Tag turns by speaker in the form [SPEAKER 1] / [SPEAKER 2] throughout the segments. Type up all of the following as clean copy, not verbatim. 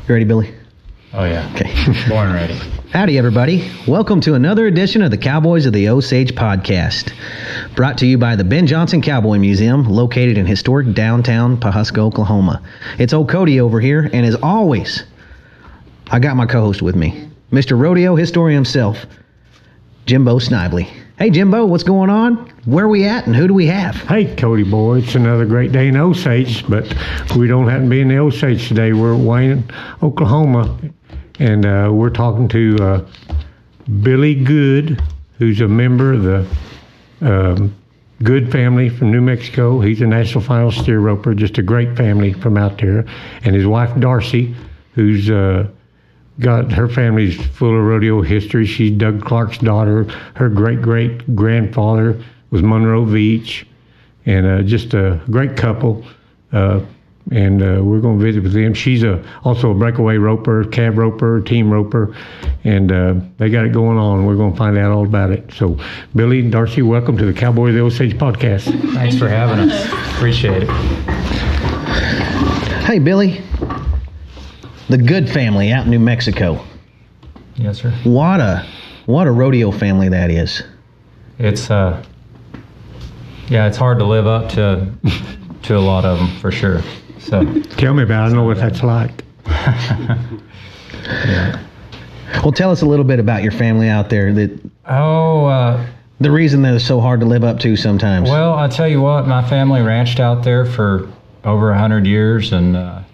[SPEAKER 1] You ready, Billy?
[SPEAKER 2] Oh, yeah.
[SPEAKER 1] Okay.
[SPEAKER 2] Born ready.
[SPEAKER 1] Howdy, everybody. Welcome to another edition of the Cowboys of the Osage podcast. Brought to you by the Ben Johnson Cowboy Museum, located in historic downtown Pawhuska, Oklahoma. It's old Cody over here, and as always, I got my co-host with me, Mr. Rodeo Historian himself, Jimbo Snively. Hey, Jimbo, what's going on? Where are we at, and who do we have?
[SPEAKER 3] Hey, Cody boy, it's another great day in Osage, but we don't happen to be in the Osage today. We're at Wayne, Oklahoma, and we're talking to Billy Good, who's a member of the Good family from New Mexico. He's a national final steer roper, just a great family from out there, and his wife Darcy, who's got her family's full of rodeo history. She's Doug Clark's daughter. Her great-great-grandfather was Monroe Veach, and just a great couple. And we're going to visit with them. She's also a breakaway roper, cab roper, team roper, and they got it going on. We're going to find out all about it. So, Billy and Darcy, welcome to the Cowboy of the Osage podcast.
[SPEAKER 2] Thanks for having us. Appreciate it.
[SPEAKER 1] Hey, Billy. The Good family out in New Mexico.
[SPEAKER 2] Yes, sir.
[SPEAKER 1] What a rodeo family that is.
[SPEAKER 2] It's it's hard to live up to a lot of them for sure. So
[SPEAKER 3] Tell me about it. I know what that's like.
[SPEAKER 2] Yeah.
[SPEAKER 1] Well, tell us a little bit about your family out there. The reason that it's so hard to live up to sometimes.
[SPEAKER 2] Well, I tell you what, my family ranched out there for over 100 years, and a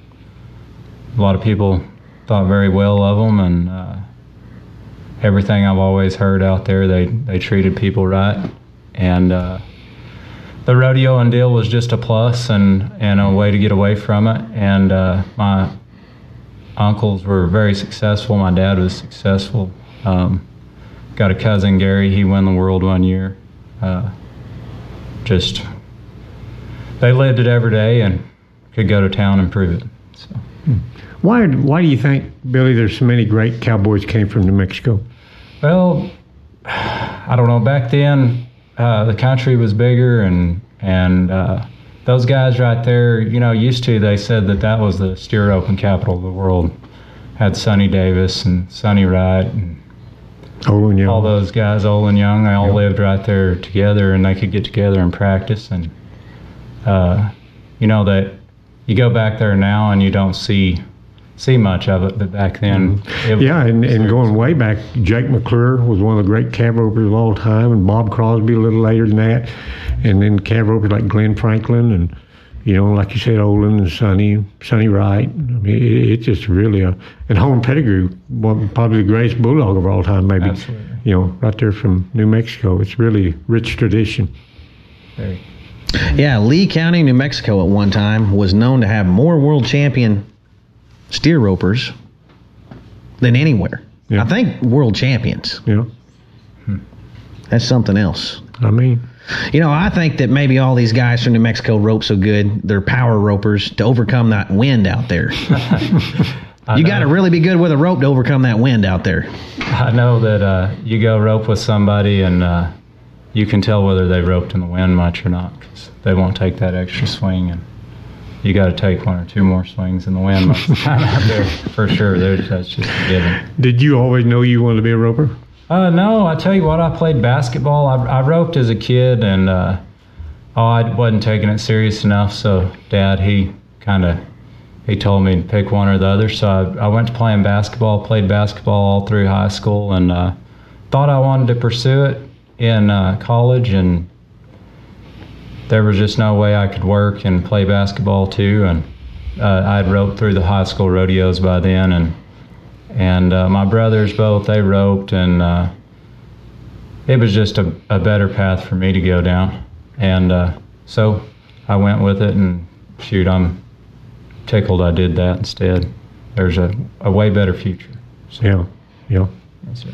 [SPEAKER 2] lot of people thought very well of them, and everything I've always heard out there, they treated people right, and the rodeo and deal was just a plus and a way to get away from it. And my uncles were very successful. My dad was successful. Got a cousin, Gary. He won the world one year. They lived it every day and could go to town and prove it. So.
[SPEAKER 3] Why do you think, Billy, there's so many great cowboys came from New Mexico?
[SPEAKER 2] Well, I don't know. Back then, the country was bigger, and those guys right there, they said that was the steer open capital of the world. Had Sonny Davis and Sonny Wright and
[SPEAKER 3] Olin Young.
[SPEAKER 2] All those guys, Olin Young, they all lived right there together, and they could get together and practice. And that you go back there now and you don't see much of it, but back then,
[SPEAKER 3] and going way back, Jake McClure was one of the great cab ropers of all time, and Bob Crosby a little later than that, and then cab ropers like Glenn Franklin, and like you said, Olin and Sonny Wright. I mean, it's just really and Home Pettigrew, probably the greatest bulldog of all time, maybe.
[SPEAKER 2] Absolutely.
[SPEAKER 3] Right there from New Mexico. It's really rich tradition.
[SPEAKER 2] Very.
[SPEAKER 1] Yeah, Lee County, New Mexico at one time was known to have more world champion steer ropers than anywhere.
[SPEAKER 3] Yeah.
[SPEAKER 1] I think world champions.
[SPEAKER 3] Yeah.
[SPEAKER 1] That's something else.
[SPEAKER 3] I mean,
[SPEAKER 1] I think that maybe all these guys from New Mexico rope so good, they're power ropers to overcome that wind out there. You got to really be good with a rope to overcome that wind out there.
[SPEAKER 2] I know that you go rope with somebody and you can tell whether they roped in the wind much or not, because they won't take that extra swing, and you got to take one or two more swings in the wind most of the time out there for sure. That's just a given.
[SPEAKER 3] Did you always know you wanted to be a roper?
[SPEAKER 2] No, I tell you what, I played basketball. I roped as a kid, and I wasn't taking it serious enough. So Dad, he told me to pick one or the other. So I went to playing basketball, played basketball all through high school, and thought I wanted to pursue it in college, and there was just no way I could work and play basketball too. And I had roped through the high school rodeos by then, and my brothers both, they roped, and it was just a better path for me to go down. And so I went with it, and shoot, I'm tickled I did that instead. There's a way better future.
[SPEAKER 3] So. Yeah.
[SPEAKER 2] Yes, sir.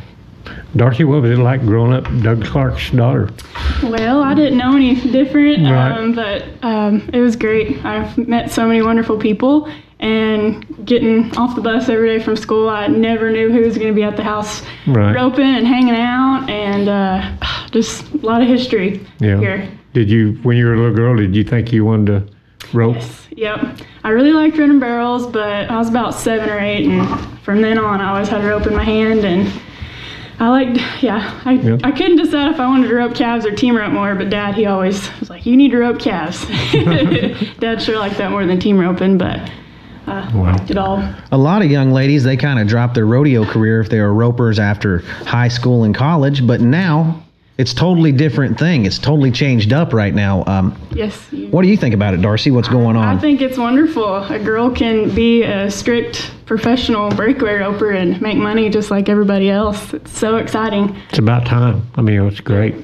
[SPEAKER 3] Darcy, what was it like growing up Doug Clark's daughter?
[SPEAKER 4] Well, I didn't know any different,
[SPEAKER 3] right.
[SPEAKER 4] But it was great. I've met so many wonderful people, and getting off the bus every day from school, I never knew who was going to be at the house roping and hanging out, and just a lot of history here.
[SPEAKER 3] Did you, when you were a little girl, did you think you wanted to rope?
[SPEAKER 4] Yes. Yep. I really liked running barrels, but I was about 7 or 8, and from then on, I always had a rope in my hand, and I couldn't decide if I wanted to rope calves or team rope more, but Dad, he always was like, you need to rope calves. Dad sure liked that more than team roping, but liked it all.
[SPEAKER 1] A lot of young ladies, they kind of drop their rodeo career if they were ropers after high school and college, but now it's totally different thing. It's totally changed up right now.
[SPEAKER 4] Yes.
[SPEAKER 1] What do you think about it, Darcy? What's going on?
[SPEAKER 4] I think it's wonderful. A girl can be a strict professional breakaway roper and make money just like everybody else. It's so exciting.
[SPEAKER 3] It's about time. I mean, it's great.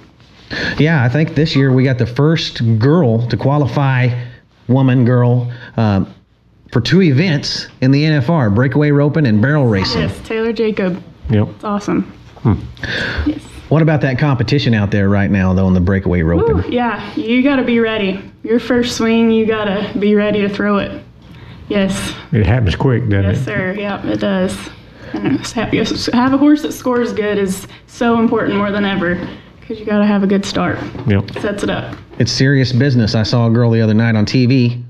[SPEAKER 1] Yeah, I think this year we got the first girl to qualify, girl, for 2 events in the NFR, breakaway roping and barrel racing.
[SPEAKER 4] Yes, Taylor Jacob.
[SPEAKER 3] Yep.
[SPEAKER 4] It's awesome. Yes.
[SPEAKER 1] What about that competition out there right now, though, in the breakaway roping?
[SPEAKER 4] Ooh, yeah, you got to be ready. Your first swing, you got to be ready to throw it. Yes.
[SPEAKER 3] It happens quick, doesn't it?
[SPEAKER 4] Yes, sir. Yep, it does. And have a horse that scores good is so important more than ever, because you got to have a good start.
[SPEAKER 3] Yep.
[SPEAKER 4] Sets it up.
[SPEAKER 1] It's serious business. I saw a girl the other night on TV.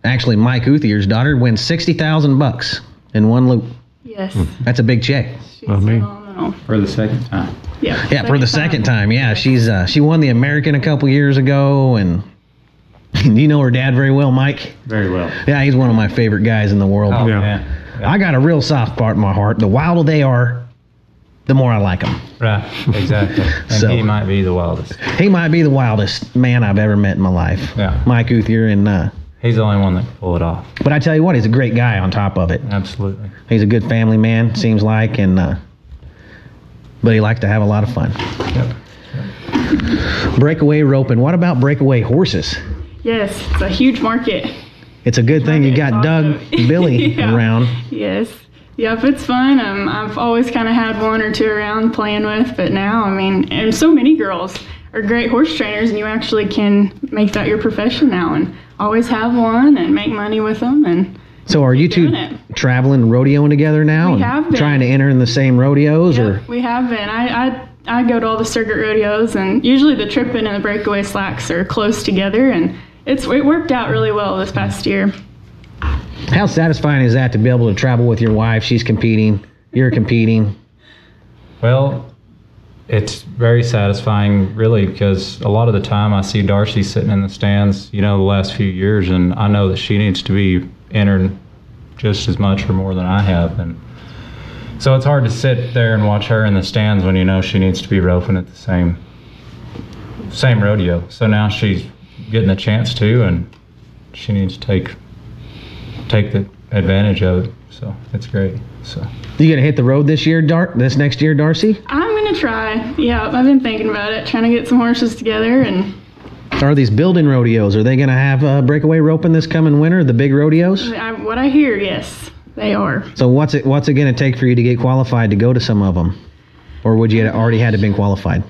[SPEAKER 1] Actually, Mike Uthier's daughter wins $60,000 in one loop.
[SPEAKER 4] Yes.
[SPEAKER 1] That's a big check.
[SPEAKER 4] She's phenomenal.
[SPEAKER 2] For the second time.
[SPEAKER 4] Yeah.
[SPEAKER 1] For the second time. Yeah, she won the American a couple years ago, and you know her dad very well, Mike.
[SPEAKER 2] Very well.
[SPEAKER 1] Yeah, he's one of my favorite guys in the world.
[SPEAKER 2] Oh,
[SPEAKER 3] Yeah.
[SPEAKER 2] yeah.
[SPEAKER 1] I got a real soft part in my heart. The wilder they are, the more I like them.
[SPEAKER 2] Right, exactly. And
[SPEAKER 1] So-
[SPEAKER 2] he might be the wildest.
[SPEAKER 1] He might be the wildest man I've ever met in my life.
[SPEAKER 2] Yeah.
[SPEAKER 1] Mike Uthier, and
[SPEAKER 2] He's the only one that can pull it off.
[SPEAKER 1] but I tell you what, he's a great guy on top of it.
[SPEAKER 2] Absolutely.
[SPEAKER 1] He's a good family man, seems like, and but he likes to have a lot of fun.
[SPEAKER 2] Yep.
[SPEAKER 1] Breakaway roping. What about breakaway horses?
[SPEAKER 4] Yes, it's a huge market.
[SPEAKER 1] It's a good thing you got
[SPEAKER 4] It's
[SPEAKER 1] Doug
[SPEAKER 4] awesome.
[SPEAKER 1] Billy
[SPEAKER 4] Yeah.
[SPEAKER 1] around.
[SPEAKER 4] Yes. Yep, it's fun. I've always kind of had 1 or 2 around playing with, but now, I mean, and so many girls are great horse trainers, and you actually can make that your profession now, and always have one and make money with them. And
[SPEAKER 1] So are you two
[SPEAKER 4] doing it.
[SPEAKER 1] traveling rodeoing together now?
[SPEAKER 4] We
[SPEAKER 1] and
[SPEAKER 4] have been.
[SPEAKER 1] trying to enter in the same rodeos, or
[SPEAKER 4] Yep, we have been. I go to all the circuit rodeos, and usually the tripping and the breakaway slacks are close together, and it worked out really well this past year.
[SPEAKER 1] how satisfying is that to be able to travel with your wife? She's competing, you're competing.
[SPEAKER 2] Well, it's very satisfying, really, because a lot of the time I see Darcy sitting in the stands, the last few years, and I know that she needs to be entering just as much or more than I have. And so it's hard to sit there and watch her in the stands when you know she needs to be roping at the same rodeo. So now she's getting a chance to, and she needs to take the advantage of it. So it's great. So.
[SPEAKER 1] You gonna hit the road this next year, Darcy?
[SPEAKER 4] I'm going to try. Yeah, I've been thinking about it, trying to get some horses together, and
[SPEAKER 1] Are these building rodeos? Are they gonna have breakaway roping this coming winter? The big rodeos?
[SPEAKER 4] what I hear, yes, they are.
[SPEAKER 1] So what's it gonna take for you to get qualified to go to some of them, or would you already had to been qualified?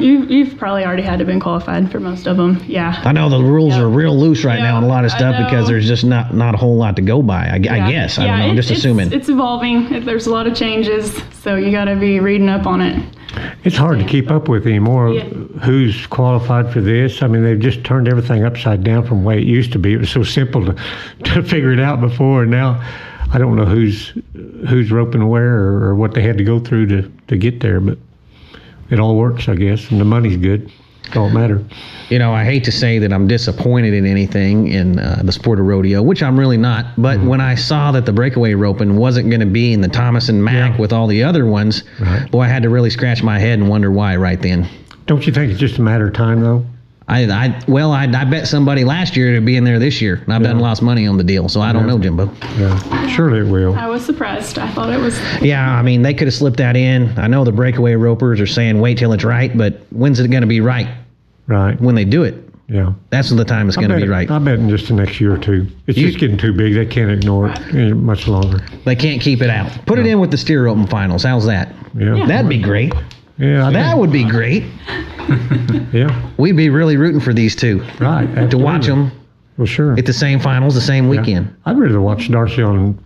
[SPEAKER 4] You've probably already had to been qualified for most of them. Yeah.
[SPEAKER 1] I know the rules are real loose right
[SPEAKER 4] Yeah,
[SPEAKER 1] now on a lot of
[SPEAKER 4] I
[SPEAKER 1] stuff
[SPEAKER 4] know.
[SPEAKER 1] because there's just not a whole lot to go by. I guess. I don't know. I'm just assuming.
[SPEAKER 4] It's evolving. There's a lot of changes, so you got to be reading up on it.
[SPEAKER 3] It's hard to keep up with anymore.
[SPEAKER 4] Yeah.
[SPEAKER 3] Who's qualified for this? I mean, they've just turned everything upside down from the way it used to be. It was so simple to figure it out before, and now I don't know who's roping where or what they had to go through to get there, but it all works, I guess, and the money's good. Don't matter.
[SPEAKER 1] I hate to say that I'm disappointed in anything in the sport of rodeo, which I'm really not. But when I saw that the breakaway roping wasn't going to be in the Thomas and Mack with all the other ones,
[SPEAKER 3] Right.
[SPEAKER 1] boy, I had to really scratch my head and wonder why right then.
[SPEAKER 3] Don't you think it's just a matter of time, though?
[SPEAKER 1] I bet somebody last year to be in there this year, and I've done lost money on the deal, so I don't know, Jimbo.
[SPEAKER 3] Yeah. Surely it will.
[SPEAKER 4] I was surprised. I thought it was.
[SPEAKER 1] Yeah, I mean, they could have slipped that in. I know the breakaway ropers are saying wait till it's right, but when's it going to be right?
[SPEAKER 3] Right.
[SPEAKER 1] When they do it.
[SPEAKER 3] Yeah.
[SPEAKER 1] That's the time it's going to be right.
[SPEAKER 3] I bet in just the next year or two. It's just getting too big. They can't ignore it much longer.
[SPEAKER 1] They can't keep it out. Put it in with the steer open finals. How's that?
[SPEAKER 3] Yeah.
[SPEAKER 1] That'd be great.
[SPEAKER 3] Yeah.
[SPEAKER 1] That would be great.
[SPEAKER 3] Yeah.
[SPEAKER 1] We'd be really rooting for these two
[SPEAKER 3] Right.
[SPEAKER 1] to watch them
[SPEAKER 3] Well, sure.
[SPEAKER 1] at the same finals the same weekend.
[SPEAKER 3] I'd rather watch Darcy on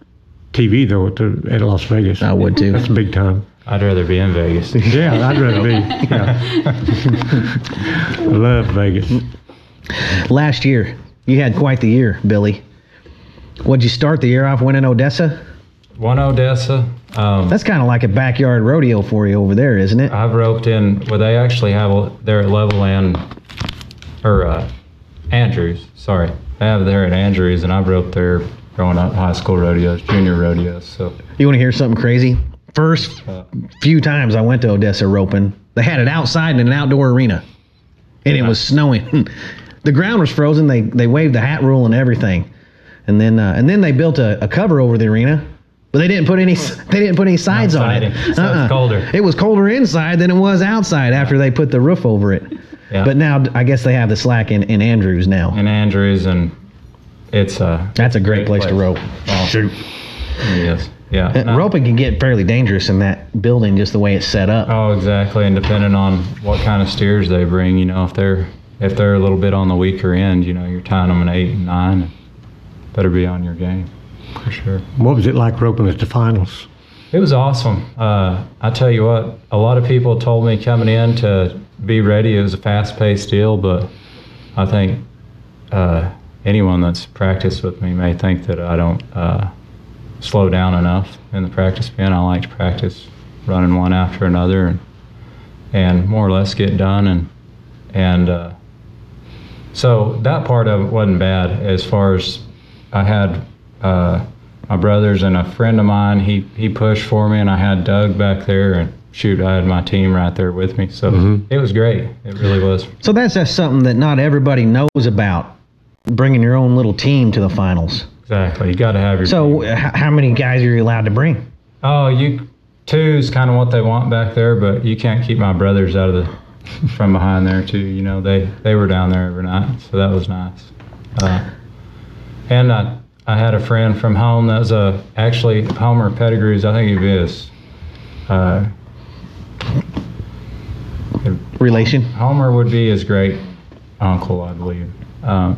[SPEAKER 3] TV, though, at Las Vegas.
[SPEAKER 1] I would too.
[SPEAKER 3] That's big time.
[SPEAKER 2] I'd rather be in Vegas.
[SPEAKER 3] Yeah, I'd rather be. Yeah. I love Vegas.
[SPEAKER 1] Last year, You had quite the year, Billy. What'd you start the year off winning Odessa?
[SPEAKER 2] Won Odessa.
[SPEAKER 1] That's kind of like a backyard rodeo for you over there, isn't it?
[SPEAKER 2] I've roped in. Well, they actually have there at Levelland, or Andrews. Sorry, they have there at Andrews, and I've roped there growing up, high school rodeos, junior rodeos. So
[SPEAKER 1] you want to hear something crazy? First few times I went to Odessa roping, they had it outside in an outdoor arena, and it was snowing. The ground was frozen. They waived the hat rule and everything, and then they built a cover over the arena. But they didn't put any sides on it.
[SPEAKER 2] So it's colder.
[SPEAKER 1] It was colder inside than it was outside after they put the roof over it.
[SPEAKER 2] Yeah.
[SPEAKER 1] But now I guess they have the slack in Andrews now.
[SPEAKER 2] In Andrews, and
[SPEAKER 1] that's a great place to rope.
[SPEAKER 2] Oh, shoot. Yes. Yeah.
[SPEAKER 1] Roping can get fairly dangerous in that building just the way it's set up.
[SPEAKER 2] Oh, exactly. And depending on what kind of steers they bring, if they're a little bit on the weaker end, you're tying them an 8 and 9. Better be on your game. For sure.
[SPEAKER 3] What was it like roping at the finals?
[SPEAKER 2] It was awesome. I tell you what, a lot of people told me coming in to be ready. It was a fast-paced deal, but I think anyone that's practiced with me may think that I don't slow down enough in the practice pen. I like to practice running one after another and more or less get done. And so that part of it wasn't bad. As far as I had my brothers and a friend of mine, he pushed for me, and I had Doug back there, and shoot, I had my team right there with me. So It was great. It really was.
[SPEAKER 1] So that's just something that not everybody knows about, bringing your own little team to the finals.
[SPEAKER 2] Exactly. You got to have your
[SPEAKER 1] team. How many guys are you allowed to bring?
[SPEAKER 2] Oh, two is kind of what they want back there, but you can't keep my brothers out of from behind there too. They were down there every night, so that was nice. And I had a friend from home that was actually Homer Pettigrew's, I think he is.
[SPEAKER 1] Relation?
[SPEAKER 2] Homer would be his great uncle, I believe.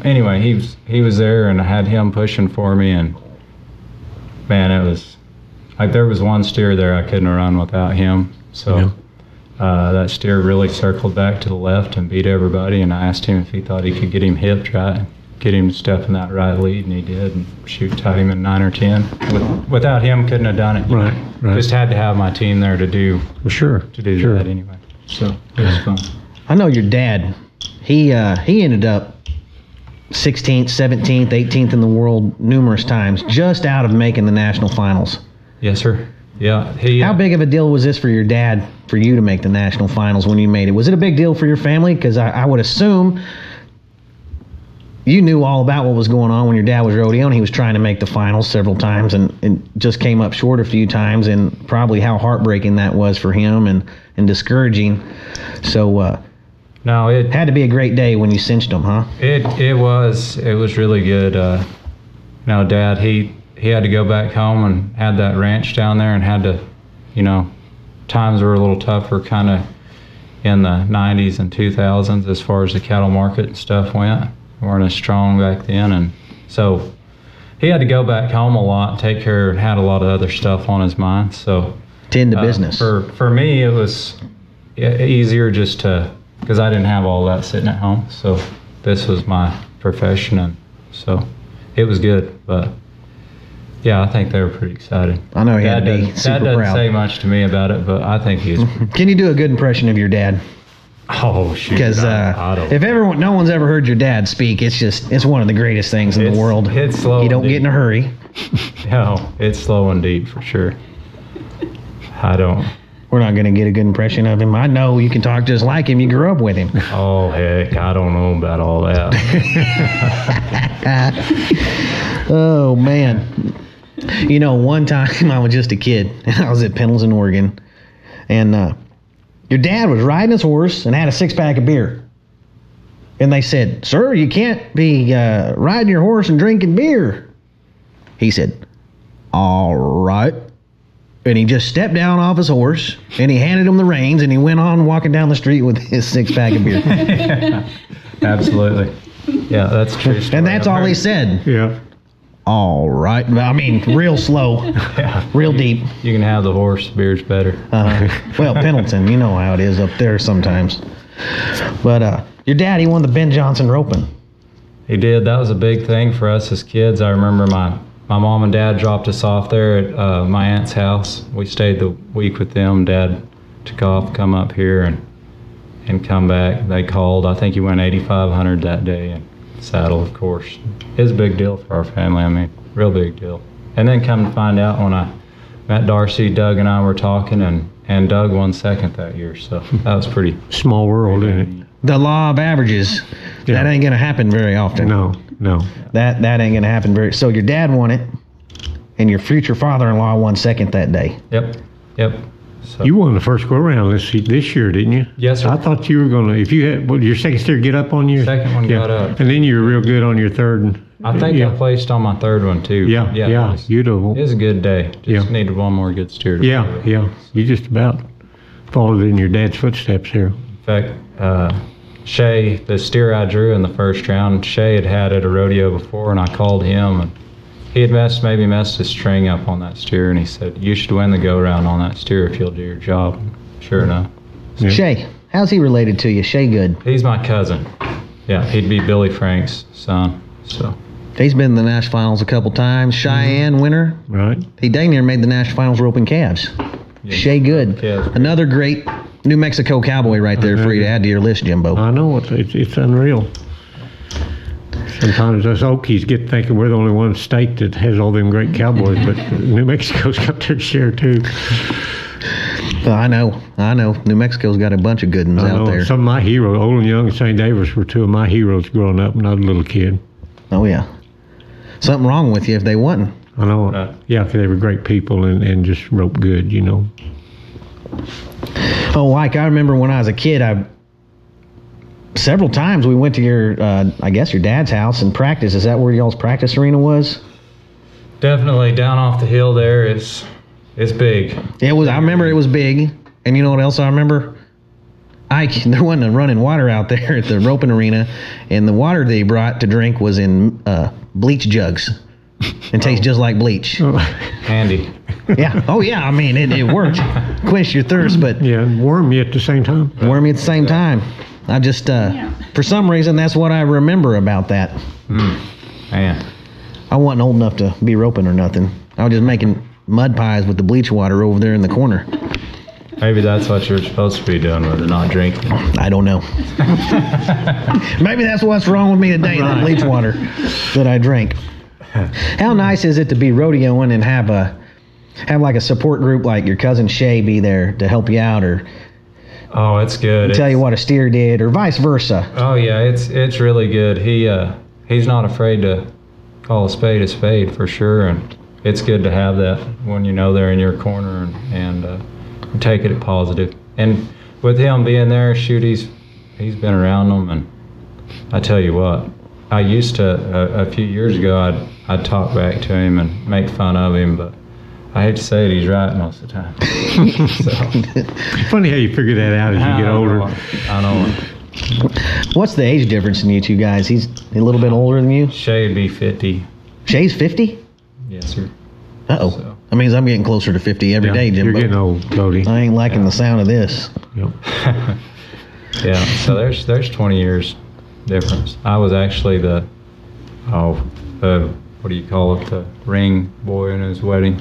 [SPEAKER 2] Anyway, he was there, and I had him pushing for me, and man, it was like there was one steer there I couldn't run without him. So that steer really circled back to the left and beat everybody, and I asked him if he thought he could get him hipped right, get him to step in that right lead, and he did, and shoot, tied him in 9 or 10. Without him, couldn't have done it.
[SPEAKER 3] Right.
[SPEAKER 2] Just had to have my team there to do that anyway. So it was fun.
[SPEAKER 1] I know your dad. He ended up 16th, 17th, 18th in the world numerous times, just out of making the national finals.
[SPEAKER 2] Yes, sir. Yeah.
[SPEAKER 1] How big of a deal was this for your dad, for you to make the national finals when you made it? Was it a big deal for your family? Because I would assume you knew all about what was going on when your dad was rodeoing. He was trying to make the finals several times and just came up short a few times, and probably how heartbreaking that was for him and discouraging. So
[SPEAKER 2] no, it
[SPEAKER 1] had to be a great day when you cinched them, huh?
[SPEAKER 2] It was really good. Dad, he had to go back home and had that ranch down there, and had to, times were a little tougher kind of in the 90s and 2000s as far as the cattle market and stuff went. Weren't as strong back then, and so he had to go back home a lot, take care, and had a lot of other stuff on his mind. So
[SPEAKER 1] tend to business.
[SPEAKER 2] For me, it was easier just because I didn't have all that sitting at home. So this was my profession, and so it was good. But yeah, I think they were pretty excited.
[SPEAKER 1] I know he had to be super
[SPEAKER 2] Dad doesn't
[SPEAKER 1] proud.
[SPEAKER 2] say much to me about it, but I think he's.
[SPEAKER 1] Can you do a good impression of your dad?
[SPEAKER 2] Oh shoot!
[SPEAKER 1] Because if no one's ever heard your dad speak, it's one of the greatest things in the world.
[SPEAKER 2] It's slow.
[SPEAKER 1] You don't get in a hurry.
[SPEAKER 2] No, it's slow and deep for sure. I don't.
[SPEAKER 1] We're not going to get a good impression of him. I know you can talk just like him. You grew up with him.
[SPEAKER 2] Oh heck, I don't know about all that.
[SPEAKER 1] Oh man! One time I was just a kid, and I was at Pendleton, Oregon, and your dad was riding his horse and had a 6-pack of beer. And they said, "Sir, you can't be riding your horse and drinking beer." He said, "All right." And he just stepped down off his horse, and he handed him the reins, and he went on walking down the street with his 6-pack of beer.
[SPEAKER 2] Yeah, absolutely. Yeah, that's true.
[SPEAKER 1] And that's all he said.
[SPEAKER 3] Yeah.
[SPEAKER 1] All right. I mean, real slow, real deep.
[SPEAKER 2] You can have the horse. Beer's better.
[SPEAKER 1] Well, Pendleton, you know how it is up there sometimes. But your dad, he won the Ben Johnson roping.
[SPEAKER 2] He did. That was a big thing for us as kids. I remember my mom and dad dropped us off there at my aunt's house. We stayed the week with them. Dad took off, come up here, and come back. They called. I think he went 8,500 that day in saddle, of course. It was a big deal for our family. I mean, real big deal. And then come to find out when I met Darcy, Doug and I were talking, and Doug won second that year. So that was pretty
[SPEAKER 3] Small world, isn't it?
[SPEAKER 1] The law of averages.
[SPEAKER 3] Yeah.
[SPEAKER 1] That ain't going to happen very often.
[SPEAKER 3] No.
[SPEAKER 1] That ain't going to happen very. So your dad won it, and your future father-in-law won second that day.
[SPEAKER 2] Yep. So,
[SPEAKER 3] You won the first go-around this year, didn't you?
[SPEAKER 2] Yes, sir.
[SPEAKER 3] I thought you were going to, if you had, your second steer get up on you?
[SPEAKER 2] Second one got up.
[SPEAKER 3] And then you were real good on your third.
[SPEAKER 2] I think I placed on my third one too.
[SPEAKER 3] Yeah, beautiful.
[SPEAKER 2] It was a good day. Just needed one more good steer.
[SPEAKER 3] Yeah. You just about followed in your dad's footsteps here.
[SPEAKER 2] In fact, Shay, the steer I drew in the first round, Shay had at a rodeo before, and I called him, and he had maybe messed his string up on that steer, and he said, "You should win the go-round on that steer if you'll do your job." Sure enough.
[SPEAKER 3] Yeah.
[SPEAKER 1] Shay, how's he related to you? Shay Good.
[SPEAKER 2] He's my cousin. Yeah, he'd be Billy Frank's son. So
[SPEAKER 1] He's been in the Nash Finals a couple times. Cheyenne winner.
[SPEAKER 3] Right.
[SPEAKER 1] He dang near made the Nash Finals roping calves.
[SPEAKER 2] yeah,
[SPEAKER 1] Shay Good.
[SPEAKER 2] calves.
[SPEAKER 1] Another great New Mexico cowboy right there for you to add to your list, Jimbo.
[SPEAKER 3] I know, it's unreal. Sometimes us Okies get thinking we're the only one state that has all them great cowboys, but New Mexico's got their share too.
[SPEAKER 1] I know. New Mexico's got a bunch of good ones out there.
[SPEAKER 3] Some of my heroes, Old and Young and St. Davis, were two of my heroes growing up when I was a little kid.
[SPEAKER 1] Oh, yeah. Something wrong with you if they wasn't.
[SPEAKER 3] I know.
[SPEAKER 2] Right.
[SPEAKER 3] Yeah, 'cause they were great people and just rope good, you know.
[SPEAKER 1] Oh, like I remember when I was a kid, several times we went to your, I guess your dad's house and practice. Is that where y'all's practice arena was?
[SPEAKER 2] Definitely down off the hill there. It's big.
[SPEAKER 1] It was. I remember it was big. And you know what else I remember? There wasn't a running water out there at the roping arena, and the water they brought to drink was in bleach jugs. It tastes just like bleach.
[SPEAKER 2] Handy.
[SPEAKER 1] Yeah. Oh, yeah. I mean, it worked. Quenched your thirst, but
[SPEAKER 3] Yeah, and warm you at the same time.
[SPEAKER 1] warm you at the same time. I just, for some reason, that's what I remember about that.
[SPEAKER 2] Man.
[SPEAKER 1] I wasn't old enough to be roping or nothing. I was just making mud pies with the bleach water over there in the corner.
[SPEAKER 2] Maybe that's what you're supposed to be doing with it, not drinking.
[SPEAKER 1] I don't know. Maybe that's what's wrong with me today, that bleach water that I drink. How nice is it to be rodeoing and have like a support group like your cousin Shay be there to help you out or
[SPEAKER 2] Oh, it's good.
[SPEAKER 1] tell you what a steer did or vice versa?
[SPEAKER 2] Oh yeah, it's really good. He's not afraid to call a spade for sure, and it's good to have that when you know they're in your corner and take it positive. And with him being there, shoot, he's been around them, and I tell you what, I used to a few years ago I'd talk back to him and make fun of him, but I hate to say it, he's right most of the time. So,
[SPEAKER 3] Funny how you figure that out as you get older.
[SPEAKER 2] I know.
[SPEAKER 1] What's the age difference in you two guys? He's a little bit older than you.
[SPEAKER 2] Shay'd be 50.
[SPEAKER 1] Shay's 50?
[SPEAKER 2] Yes, sir.
[SPEAKER 1] Uh-oh.
[SPEAKER 2] So.
[SPEAKER 1] That means I'm getting closer to 50 every day, Jimbo.
[SPEAKER 3] You're getting old, Cody.
[SPEAKER 1] I ain't liking the sound of this.
[SPEAKER 3] Yep.
[SPEAKER 2] Yeah, so there's 20 years difference. I was actually the what do you call it? The ring boy in his wedding.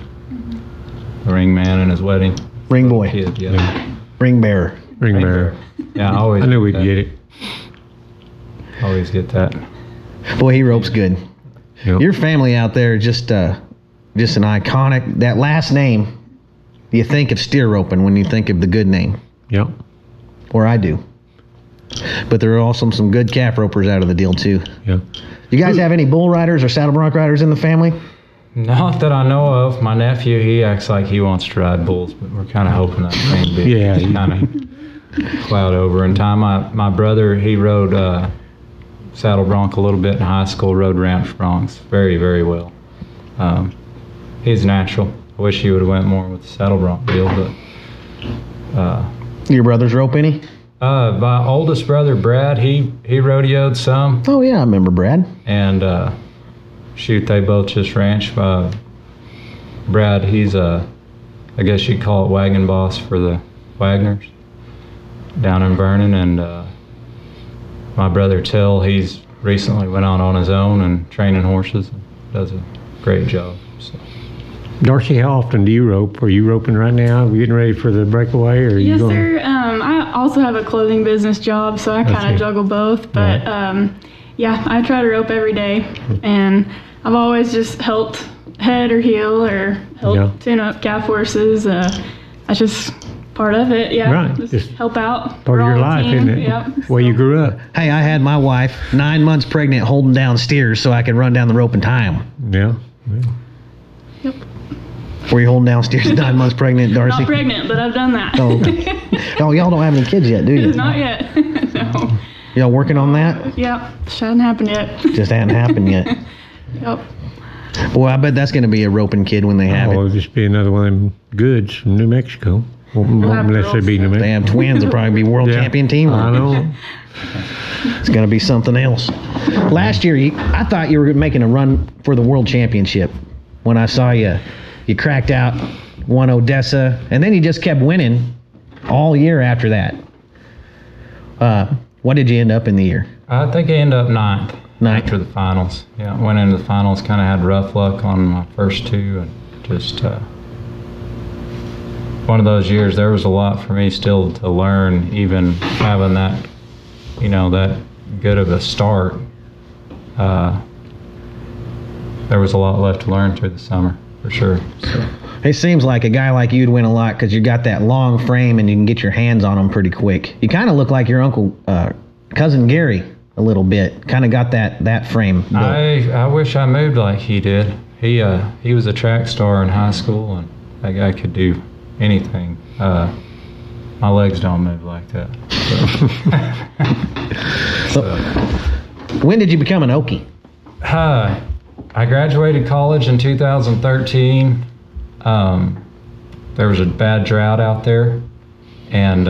[SPEAKER 2] The ring man in his wedding.
[SPEAKER 1] Ring boy.
[SPEAKER 2] Kid, yeah.
[SPEAKER 1] Ring bearer.
[SPEAKER 3] Ring bearer.
[SPEAKER 2] Yeah, I always.
[SPEAKER 3] I knew we'd
[SPEAKER 2] that.
[SPEAKER 3] get it.
[SPEAKER 2] Always get that.
[SPEAKER 1] Boy, he ropes good.
[SPEAKER 3] Yep.
[SPEAKER 1] Your family out there just an iconic. That last name, you think of steer roping when you think of the good name,
[SPEAKER 3] Yep.
[SPEAKER 1] or I do. But there are also some good calf ropers out of the deal too.
[SPEAKER 3] Yep.
[SPEAKER 1] You guys have any bull riders or saddle bronc riders in the family?
[SPEAKER 2] Not that I know of. My nephew, he acts like he wants to ride bulls, but we're kind of hoping that thing be
[SPEAKER 3] Yeah, he-
[SPEAKER 2] kind of cloud over in time. My brother, he rode saddle bronc a little bit in high school, rode ranch broncs very, very well. He's natural. I wish he would have went more with the saddle bronc deal, but
[SPEAKER 1] Your brothers rope any?
[SPEAKER 2] my oldest brother Brad, he rodeoed some,
[SPEAKER 1] Oh yeah, I remember Brad.
[SPEAKER 2] and shoot, they both just ranch. Brad, he's I guess you'd call it wagon boss for the Wagners down in Vernon, and my brother Till, he's recently went on his own and training horses. And does a great job. So.
[SPEAKER 3] Darcy, how often do you rope? Are you roping right now? Are you getting ready for the breakaway? Or are you
[SPEAKER 4] Yes,
[SPEAKER 3] going?
[SPEAKER 4] sir. I also have a clothing business job, so I kind of juggle both. But yeah, I try to rope every day, and I've always just helped head or heel or help tune up calf horses. That's just part of it. Yeah,
[SPEAKER 3] Right.
[SPEAKER 4] just help out.
[SPEAKER 3] Part of your life, isn't it?
[SPEAKER 4] Yep.
[SPEAKER 3] Where you grew up.
[SPEAKER 1] Hey, I had my wife 9 months pregnant holding down steers so I could run down the rope and tie them.
[SPEAKER 3] Yeah.
[SPEAKER 4] Yep.
[SPEAKER 1] Were you holding down steers 9 months pregnant, Darcy?
[SPEAKER 4] Not pregnant, but I've done that.
[SPEAKER 1] Oh, okay. Oh, y'all don't have any kids yet, do you?
[SPEAKER 4] Not yet. No.
[SPEAKER 1] Y'all working on that?
[SPEAKER 4] Yep. Hasn't happened yet.
[SPEAKER 1] Just hadn't happened yet.
[SPEAKER 4] Yep.
[SPEAKER 1] Well, I bet that's going to be a roping kid when they have
[SPEAKER 3] It'll
[SPEAKER 1] it.
[SPEAKER 3] just be another one of them goods from New Mexico.
[SPEAKER 4] have
[SPEAKER 3] Unless they be New
[SPEAKER 1] They
[SPEAKER 3] Mexico.
[SPEAKER 1] have twins. They'll probably be world champion team.
[SPEAKER 3] I know.
[SPEAKER 1] It's going to be something else. Last year, I thought you were making a run for the world championship. When I saw you cracked out, won Odessa, and then you just kept winning all year after that. What did you end up in the year?
[SPEAKER 2] I think I ended up ninth after the finals. Yeah, went into the finals, kind of had rough luck on my first two, and just one of those years, there was a lot for me still to learn, even having that, that good of a start. There was a lot left to learn through the summer, for sure. So.
[SPEAKER 1] It seems like a guy like you'd win a lot because you got that long frame and you can get your hands on them pretty quick. You kind of look like your uncle, cousin Gary, a little bit. Kind of got that frame built.
[SPEAKER 2] I wish I moved like he did. He was a track star in high school, and that guy could do anything. My legs don't move like that.
[SPEAKER 1] So, when did you become an Okie?
[SPEAKER 2] I graduated college in 2013. There was a bad drought out there, and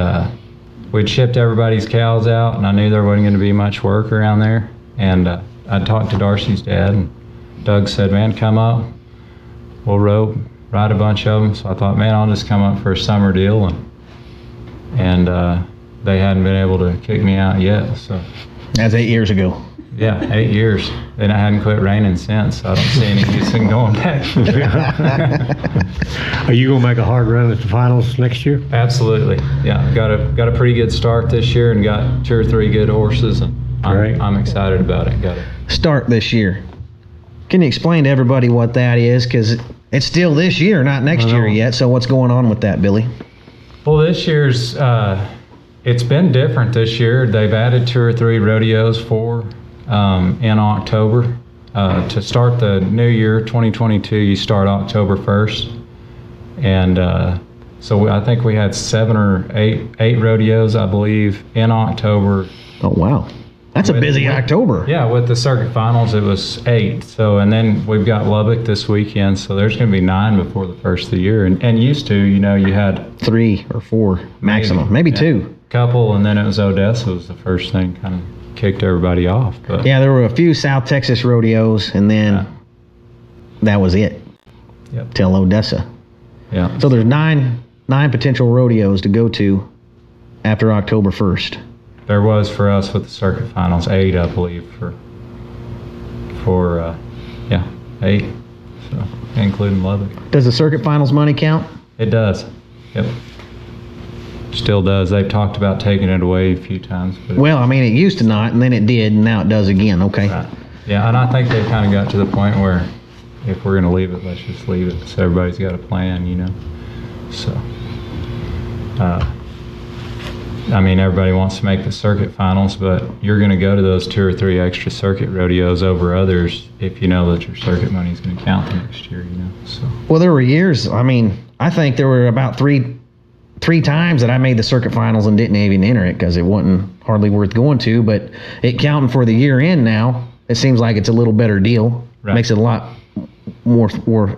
[SPEAKER 2] we'd shipped everybody's cows out, and I knew there wasn't going to be much work around there. And I talked to Darcy's dad, and Doug said, man, come up, we'll rope, ride a bunch of them. So I thought, man, I'll just come up for a summer deal, and they hadn't been able to kick me out yet. So
[SPEAKER 1] That's 8 years ago.
[SPEAKER 2] yeah, 8 years. And it hadn't quit raining since. So I don't see any use in going back.
[SPEAKER 3] Are you going to make a hard run at the finals next year?
[SPEAKER 2] Absolutely. Yeah, got a pretty good start this year and got 2 or 3 good horses, and I'm excited about it. Got it.
[SPEAKER 1] Start this year. Can you explain to everybody what that is? Because it's still this year, not next year yet. So what's going on with that, Billy?
[SPEAKER 2] Well, this year's it's been different this year. They've added 2 or 3 rodeos in October. To start the new year, 2022, you start October 1st. And so I think we had 7 or 8 rodeos, I believe, in October.
[SPEAKER 1] Oh, wow. That's a busy October.
[SPEAKER 2] Yeah, with the circuit finals, it was 8. So, and then we've got Lubbock this weekend, so there's going to be 9 before the first of the year. And used to, you had
[SPEAKER 1] 3 or 4 maximum, maybe 2.
[SPEAKER 2] Couple, and then it was Odessa was the first thing, kind of kicked everybody off. But
[SPEAKER 1] yeah, there were a few South Texas rodeos, and then that was it.
[SPEAKER 2] Yep.
[SPEAKER 1] Till Odessa.
[SPEAKER 2] Yeah.
[SPEAKER 1] So there's 9 potential rodeos to go to after October 1st.
[SPEAKER 2] There was for us with the circuit finals 8, I believe, for 8, so including Lubbock.
[SPEAKER 1] Does the circuit finals money count?
[SPEAKER 2] It does. Yep. Still does. They've talked about taking it away a few times. But
[SPEAKER 1] Well, I mean, it used to not, and then it did, and now it does again. Okay.
[SPEAKER 2] Right. Yeah, and I think they kind of got to the point where if we're going to leave it, let's just leave it. So everybody's got a plan, So, I mean, everybody wants to make the circuit finals, but you're going to go to those 2 or 3 extra circuit rodeos over others if you know that your circuit money is going to count the next year, So.
[SPEAKER 1] Well, there were years. I mean, I think there were about three times that I made the circuit finals and didn't even enter it because it wasn't hardly worth going to. But it counting for the year end now, it seems like it's a little better deal.
[SPEAKER 2] Right.
[SPEAKER 1] Makes it a lot more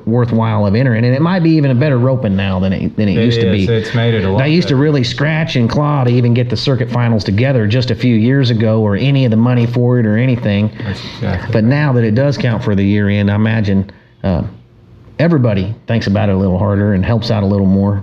[SPEAKER 1] worthwhile of entering, and it might be even a better roping now than it used to be.
[SPEAKER 2] It's made it a lot.
[SPEAKER 1] I used to really scratch and claw to even get the circuit finals together just a few years ago, or any of the money for it or anything.
[SPEAKER 2] That's exactly.
[SPEAKER 1] But now that it does count for the year end, I imagine everybody thinks about it a little harder and helps out a little more.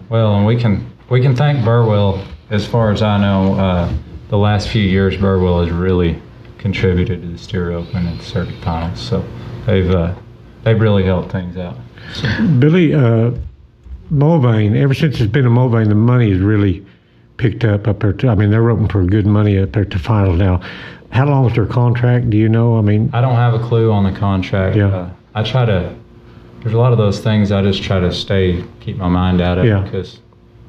[SPEAKER 2] Well, and we can thank Burwell. As far as I know, the last few years Burwell has really contributed to the steer roping and circuit finals. So they've really helped things out. So.
[SPEAKER 3] Billy, Mulvane, ever since it's been a Mulvane, the money has really picked up there. They're roping for good money up there to finals now. How long is their contract? Do you know?
[SPEAKER 2] I don't have a clue on the contract.
[SPEAKER 3] Yeah.
[SPEAKER 2] There's a lot of those things I just try to keep my mind out of, because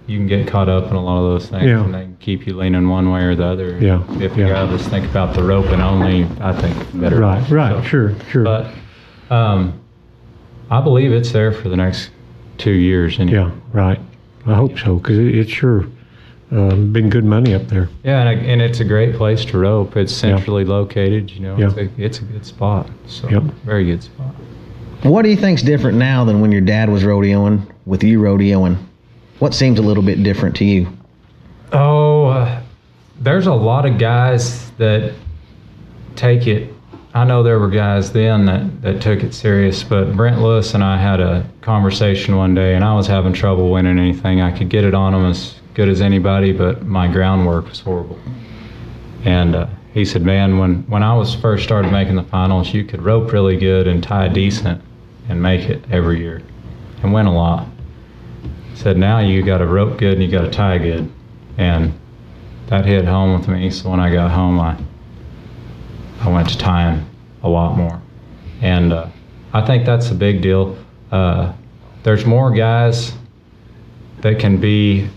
[SPEAKER 2] you can get caught up in a lot of those things, and they can keep you leaning one way or the other.
[SPEAKER 3] Yeah.
[SPEAKER 2] If you gotta just think about the roping only, I think better.
[SPEAKER 3] Right.
[SPEAKER 2] So,
[SPEAKER 3] Sure.
[SPEAKER 2] But I believe it's there for the next 2 years. Anyway.
[SPEAKER 3] Yeah, right. I hope so, because it's sure been good money up there.
[SPEAKER 2] Yeah, and it's a great place to rope. It's centrally located. It's a good spot. So very good spot.
[SPEAKER 1] What do you think's different now than when your dad was rodeoing with you rodeoing? What seems a little bit different to you?
[SPEAKER 2] There's a lot of guys that take it. I know there were guys then that took it serious, but Brent Lewis and I had a conversation one day, and I was having trouble winning anything. I could get it on him as good as anybody, but my groundwork was horrible. And he said, man, when I was first started making the finals, you could rope really good and tie decent and make it every year and win a lot. He said, now you got to rope good and you got to tie good. And that hit home with me. So when I got home, I went to tying a lot more. And I think that's a big deal. There's more guys that can be,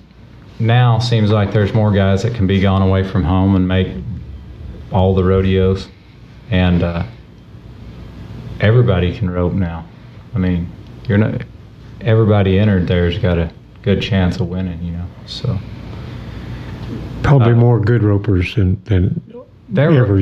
[SPEAKER 2] now seems like there's more guys that can be gone away from home and make all the rodeos. And everybody can rope now. Everybody entered there's got a good chance of winning, so.
[SPEAKER 3] Probably more good ropers than ever.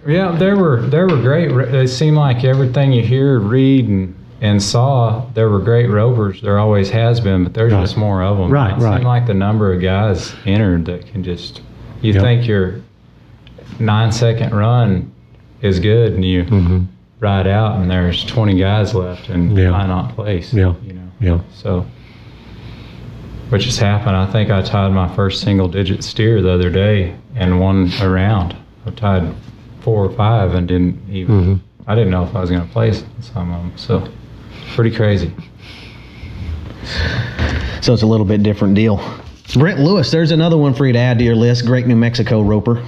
[SPEAKER 2] Yeah, they were great. It seemed like everything you hear, read, and saw, there were great ropers. There always has been, but there's just more of them.
[SPEAKER 3] Right.
[SPEAKER 2] It seemed like the number of guys entered that can just, think your 9-second run is good, and you ride out, and there's 20 guys left, and why not place? So, which has happened. I think I tied my first single-digit steer the other day and won a round. I tied 4 or 5 and didn't even. I didn't know if I was going to place some of them. So, pretty crazy.
[SPEAKER 1] So it's a little bit different deal. Brent Lewis, there's another one for you to add to your list. Great New Mexico roper.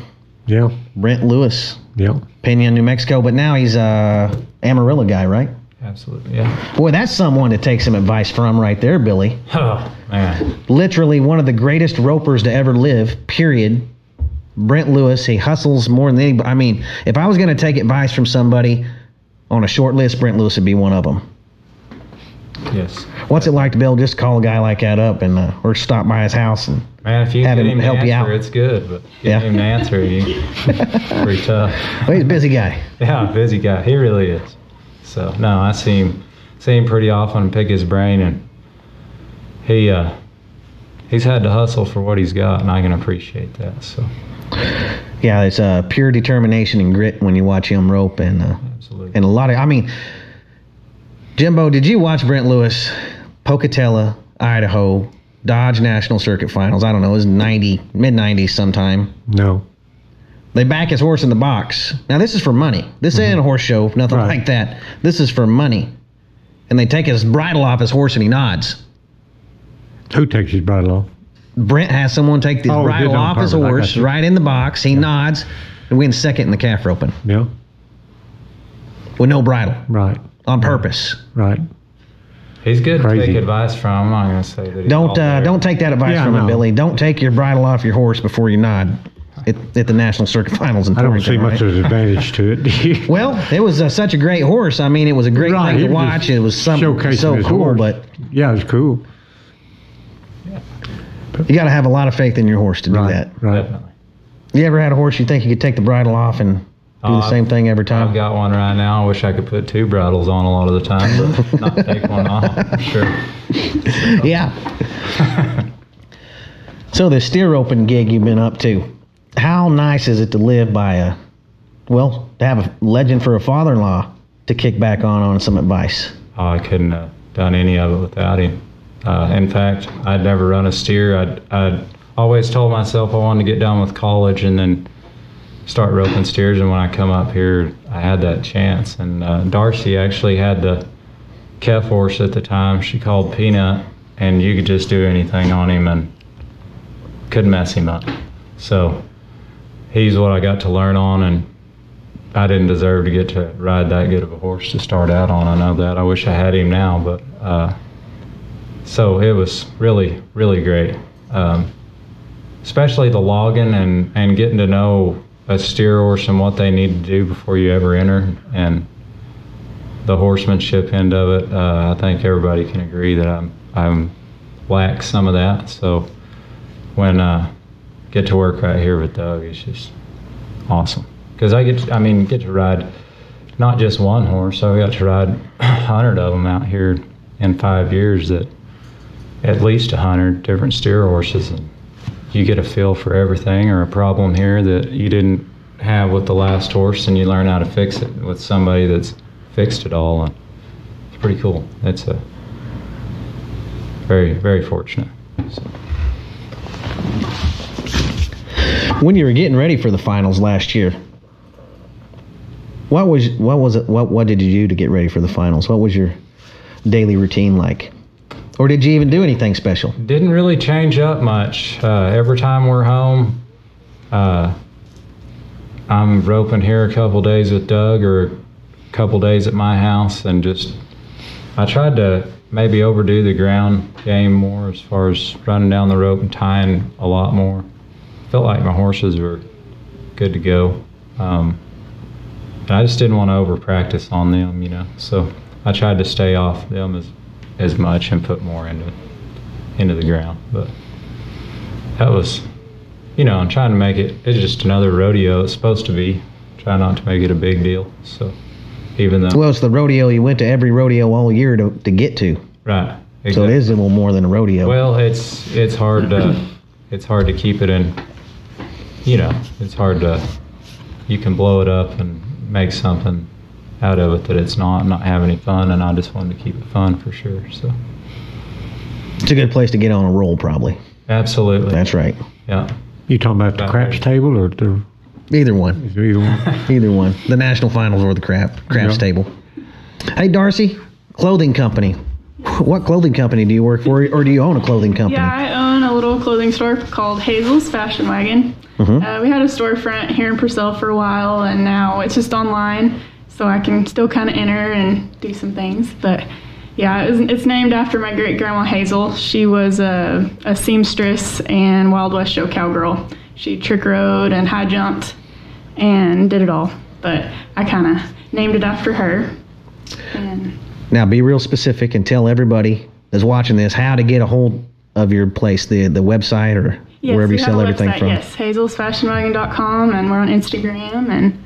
[SPEAKER 3] Yeah.
[SPEAKER 1] Brent Lewis.
[SPEAKER 3] Yeah.
[SPEAKER 1] Pena, New Mexico, but now he's a Amarillo guy, right?
[SPEAKER 2] Absolutely, yeah.
[SPEAKER 1] Boy, that's someone to take some advice from right there, Billy.
[SPEAKER 2] Oh, man.
[SPEAKER 1] Literally one of the greatest ropers to ever live, period. Brent Lewis, he hustles more than anybody. If I was going to take advice from somebody on a short list, Brent Lewis would be one of them.
[SPEAKER 2] Yes.
[SPEAKER 1] What's it like to be able to just call a guy like that up and or stop by his house and
[SPEAKER 2] if you
[SPEAKER 1] have
[SPEAKER 2] get
[SPEAKER 1] him help you out?
[SPEAKER 2] It's good, but getting him to answer, pretty tough.
[SPEAKER 1] Well, he's a busy guy.
[SPEAKER 2] Yeah, busy guy. He really is. So no, I see him pretty often and pick his brain, and he's had to hustle for what he's got, and I can appreciate that. So
[SPEAKER 1] yeah, it's pure determination and grit when you watch him rope, and
[SPEAKER 2] absolutely.
[SPEAKER 1] And a lot of Jimbo, did you watch Brent Lewis, Pocatello, Idaho, Dodge National Circuit Finals? I don't know, it was mid-90s sometime.
[SPEAKER 3] No.
[SPEAKER 1] They back his horse in the box. Now, this is for money. This ain't a horse show, nothing like that. This is for money. And they take his bridle off his horse and he nods.
[SPEAKER 3] Who takes his bridle off?
[SPEAKER 1] Brent has someone take the bridle off his horse, right in the box. He nods and wins second in the calf roping.
[SPEAKER 3] Yeah.
[SPEAKER 1] With no bridle.
[SPEAKER 3] Right.
[SPEAKER 1] On purpose.
[SPEAKER 3] Right.
[SPEAKER 2] He's good to take advice from. I'm not going to say that he's
[SPEAKER 1] don't take that advice from him, Billy. Don't take your bridle off your horse before you nod at the National Circuit Finals in Torrington.
[SPEAKER 3] I don't see much of an advantage to it.
[SPEAKER 1] Well, it was such a great horse. It was a great thing to watch. It was something so cool.
[SPEAKER 3] Horse.
[SPEAKER 1] But
[SPEAKER 3] yeah, it was cool.
[SPEAKER 1] You got to have a lot of faith in your horse to do that.
[SPEAKER 3] Right.
[SPEAKER 2] Definitely.
[SPEAKER 1] You ever had a horse you think you could take the bridle off and do the same thing every time?
[SPEAKER 2] I've got one right now. I wish I could put 2 bridles on a lot of the time, but not take one off, for sure.
[SPEAKER 1] Yeah. So the steer roping gig you've been up to, how nice is it to live by to have a legend for a father-in-law to kick back on some advice?
[SPEAKER 2] Oh, I couldn't have done any of it without him. In fact, I'd never run a steer. I'd always told myself I wanted to get done with college and then start roping steers. And when I come up here, I had that chance. And Darcy actually had the calf horse at the time. She called Peanut, and you could just do anything on him and couldn't mess him up. So he's what I got to learn on, and I didn't deserve to get to ride that good of a horse to start out on. I know that. I wish I had him now, but so it was really, really great. Especially the logging and getting to know a steer horse and what they need to do before you ever enter, and the horsemanship end of it. I think everybody can agree that I'm lack some of that. So when get to work right here with Doug, it's just awesome. Because I get to ride not just one horse. I got to ride 100 of them out here in 5 years. That at least 100 different steer horses, and you get a feel for everything or a problem here that you didn't have with the last horse, and you learn how to fix it with somebody that's fixed it all. And it's pretty cool. It's a very, very fortunate. So.
[SPEAKER 1] When you were getting ready for the finals last year, what did you do to get ready for the finals? What was your daily routine like? Or did you even do anything special?
[SPEAKER 2] Didn't really change up much. Every time we're home, I'm roping here a couple days with Doug or a couple days at my house, and I tried to maybe overdo the ground game more as far as running down the rope and tying a lot more. Felt like my horses were good to go. And I just didn't want to over practice on them, so I tried to stay off them as much and put more into the ground. But that was, I'm trying to make it's just another rodeo. It's supposed to be. Try not to make it a big deal. So even though,
[SPEAKER 1] well, it's the rodeo you went to every rodeo all year to get to.
[SPEAKER 2] Right. Exactly.
[SPEAKER 1] So it is a little more than a rodeo.
[SPEAKER 2] Well, it's hard to keep it in. It's hard to. You can blow it up and make something out of it that it's not have any fun, and I just wanted to keep it fun for sure. So
[SPEAKER 1] it's a good place to get on a roll, probably.
[SPEAKER 2] Absolutely.
[SPEAKER 1] That's right.
[SPEAKER 2] Yeah.
[SPEAKER 3] You talking about the craps table or the?
[SPEAKER 1] Either one.
[SPEAKER 3] Either one.
[SPEAKER 1] Either one. The national finals or the craps table. Hey, Darcy, clothing company. What clothing company do you work for, or do you own a clothing company?
[SPEAKER 4] Yeah, I own a little clothing store called Hazel's Fashion Wagon. Mm-hmm. We had a storefront here in Purcell for a while, and now it's just online, so I can still kind of enter and do some things. But yeah, it's named after my great-grandma Hazel. She was a seamstress and Wild West show cowgirl. She trick rode and high jumped and did it all. But I kind of named it after her. And
[SPEAKER 1] now be real specific and tell everybody that's watching this how to get a hold of your place, the website or wherever you sell everything from.
[SPEAKER 4] Yes, hazelsfashionwagon.com, and we're on Instagram. And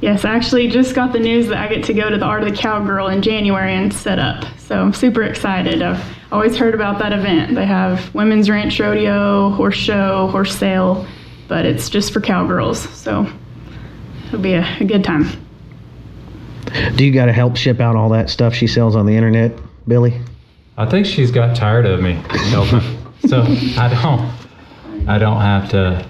[SPEAKER 4] yes, I actually just got the news that I get to go to the Art of the Cowgirl in January and set up. So I'm super excited. I've always heard about that event. They have women's ranch rodeo, horse show, horse sale, but it's just for cowgirls. So it'll be a good time.
[SPEAKER 1] Do you got to help ship out all that stuff she sells on the internet, Billy?
[SPEAKER 2] I think she's got tired of me helping, so I don't have to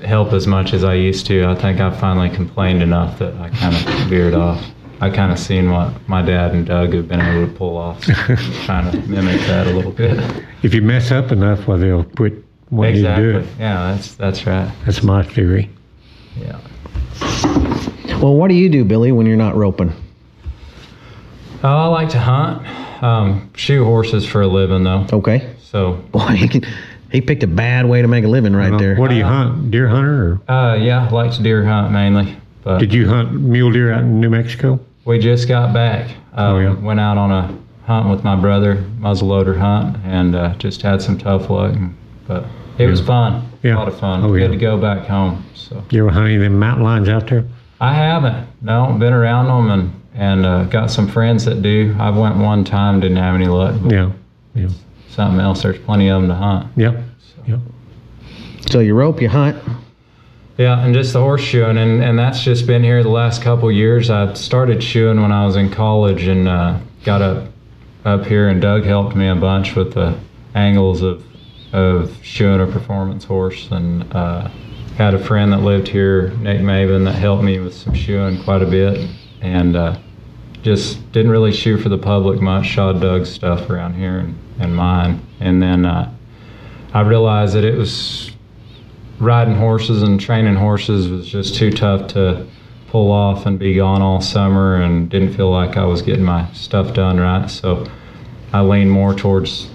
[SPEAKER 2] help as much as I used to. I think I finally complained enough that I kind of veered off. I kind of seen what my dad and Doug have been able to pull off, so I'm trying to mimic that a little bit.
[SPEAKER 3] If you mess up enough, well, they'll quit wanting you to do it.
[SPEAKER 2] Yeah, that's right.
[SPEAKER 3] That's my theory.
[SPEAKER 2] Yeah.
[SPEAKER 1] Well, what do you do, Billy, when you're not roping?
[SPEAKER 2] I like to hunt. Shoot horses for a living, though.
[SPEAKER 1] Okay.
[SPEAKER 2] So.
[SPEAKER 1] Boy, he picked a bad way to make a living right there.
[SPEAKER 3] What do you hunt? Deer hunter? Or?
[SPEAKER 2] Yeah, I like to deer hunt mainly. But
[SPEAKER 3] did you hunt mule deer out in New Mexico?
[SPEAKER 2] We just got back. Went out on a hunt with my brother, muzzleloader hunt, and just had some tough luck. But it was fun. Yeah. A lot of fun. Good to go back home. So.
[SPEAKER 3] You ever hunt any of them mountain lions out there?
[SPEAKER 2] I haven't. No, been around them and got some friends that do. I went one time, didn't have any luck.
[SPEAKER 3] Yeah.
[SPEAKER 2] Something else. There's plenty of them to hunt.
[SPEAKER 3] Yep.
[SPEAKER 1] So you rope, you hunt.
[SPEAKER 2] Yeah, and just the horseshoeing, and that's just been here the last couple years. I started shoeing when I was in college and got up here, and Doug helped me a bunch with the angles of shoeing a performance horse, and had a friend that lived here, Nate Maven, that helped me with some shoeing quite a bit, and just didn't really shoe for the public much. Shot Doug's stuff around here and mine, and then I realized that it was riding horses and training horses was just too tough to pull off and be gone all summer, and didn't feel like I was getting my stuff done right. So I leaned more towards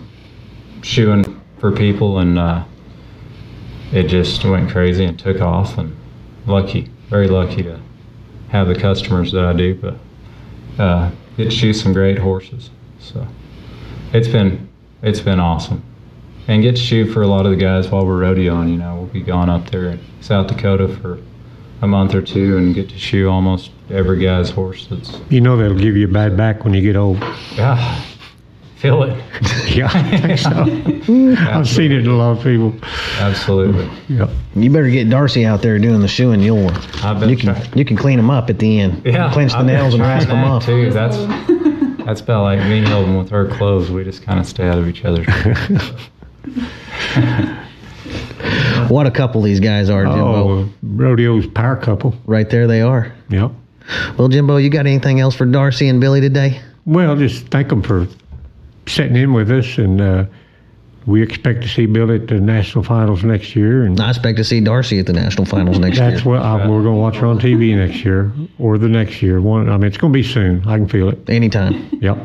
[SPEAKER 2] shoeing for people, and it just went crazy and took off, and very lucky to have the customers that I do, but get to shoe some great horses. So it's been awesome. And get to shoot for a lot of the guys while we're rodeoing. We'll be gone up there in South Dakota for a month or two and get to shoe almost every guy's horse that's...
[SPEAKER 3] They'll give you a bad back when you get old.
[SPEAKER 2] Yeah, feel it.
[SPEAKER 3] Yeah, I think so. I've seen it in a lot of people.
[SPEAKER 2] Absolutely.
[SPEAKER 3] Yep.
[SPEAKER 1] You better get Darcy out there doing the shoeing. You can clean them up at the end.
[SPEAKER 2] Yeah,
[SPEAKER 1] clench the nails and rasp them off.
[SPEAKER 2] Too. That's about like me helping with her clothes. We just kind of stay out of each other's way.
[SPEAKER 1] What a couple these guys are, Jimbo.
[SPEAKER 3] Oh, rodeo's power couple.
[SPEAKER 1] Right there they are.
[SPEAKER 3] Yep.
[SPEAKER 1] Well, Jimbo, you got anything else for Darcy and Billy today?
[SPEAKER 3] Well, just thank them for sitting in with us, and we expect to see Billy at the national finals next year. And
[SPEAKER 1] I expect to see Darcy at the national finals next year.
[SPEAKER 3] That's what we're going to watch her on TV next year or the next year. It's going to be soon. I can feel it.
[SPEAKER 1] Anytime.
[SPEAKER 3] Yep.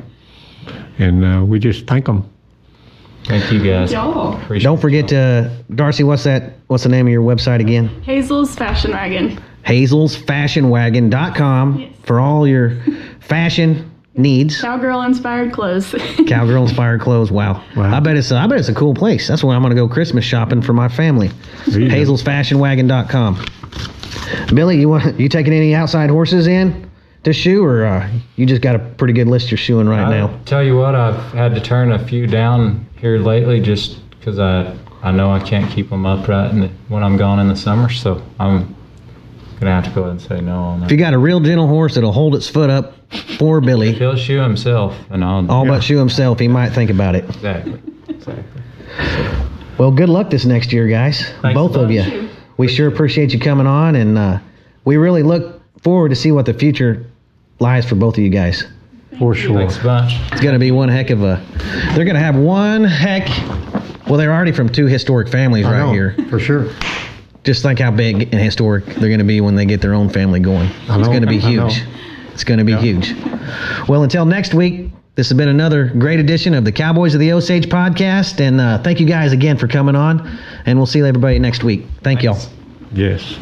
[SPEAKER 3] And we just thank them.
[SPEAKER 2] Thank you, guys.
[SPEAKER 4] Y'all.
[SPEAKER 1] Don't forget to, Darcy, what's the name of your website again?
[SPEAKER 4] Hazel's Fashion Wagon.
[SPEAKER 1] hazelsfashionwagon.com.
[SPEAKER 4] Yes.
[SPEAKER 1] For all your fashion needs.
[SPEAKER 4] Cowgirl-inspired clothes.
[SPEAKER 1] Cowgirl-inspired clothes. Wow. I bet it's a cool place. That's where I'm going to go Christmas shopping for my family. hazelsfashionwagon.com. Billy, you taking any outside horses in to shoe, or you just got a pretty good list you're shoeing right now?
[SPEAKER 2] Tell you what, I've had to turn a few down here lately just because I know I can't keep them upright when I'm gone in the summer, so I'm gonna have to go ahead and say no on that.
[SPEAKER 1] If you got a real gentle horse that'll hold its foot up for Billy,
[SPEAKER 2] he'll shoe himself, and
[SPEAKER 1] but shoe himself, he might think about it.
[SPEAKER 2] Exactly.
[SPEAKER 1] Well, good luck this next year, guys.
[SPEAKER 2] Thanks
[SPEAKER 1] Both of you. We sure appreciate you coming on, and we really look forward to see what the future lies for both of you guys.
[SPEAKER 3] For sure.
[SPEAKER 2] Thanks a bunch.
[SPEAKER 1] It's going to be one heck of a... They're going to have one heck... Well, they're already from two historic families here.
[SPEAKER 3] For sure.
[SPEAKER 1] Just think how big and historic they're going to be when they get their own family going. It's going to be huge. It's going to be huge. Well, until next week, this has been another great edition of the Cowboys of the Osage podcast, and thank you guys again for coming on, and we'll see everybody next week. Thanks. Y'all.
[SPEAKER 3] Yes.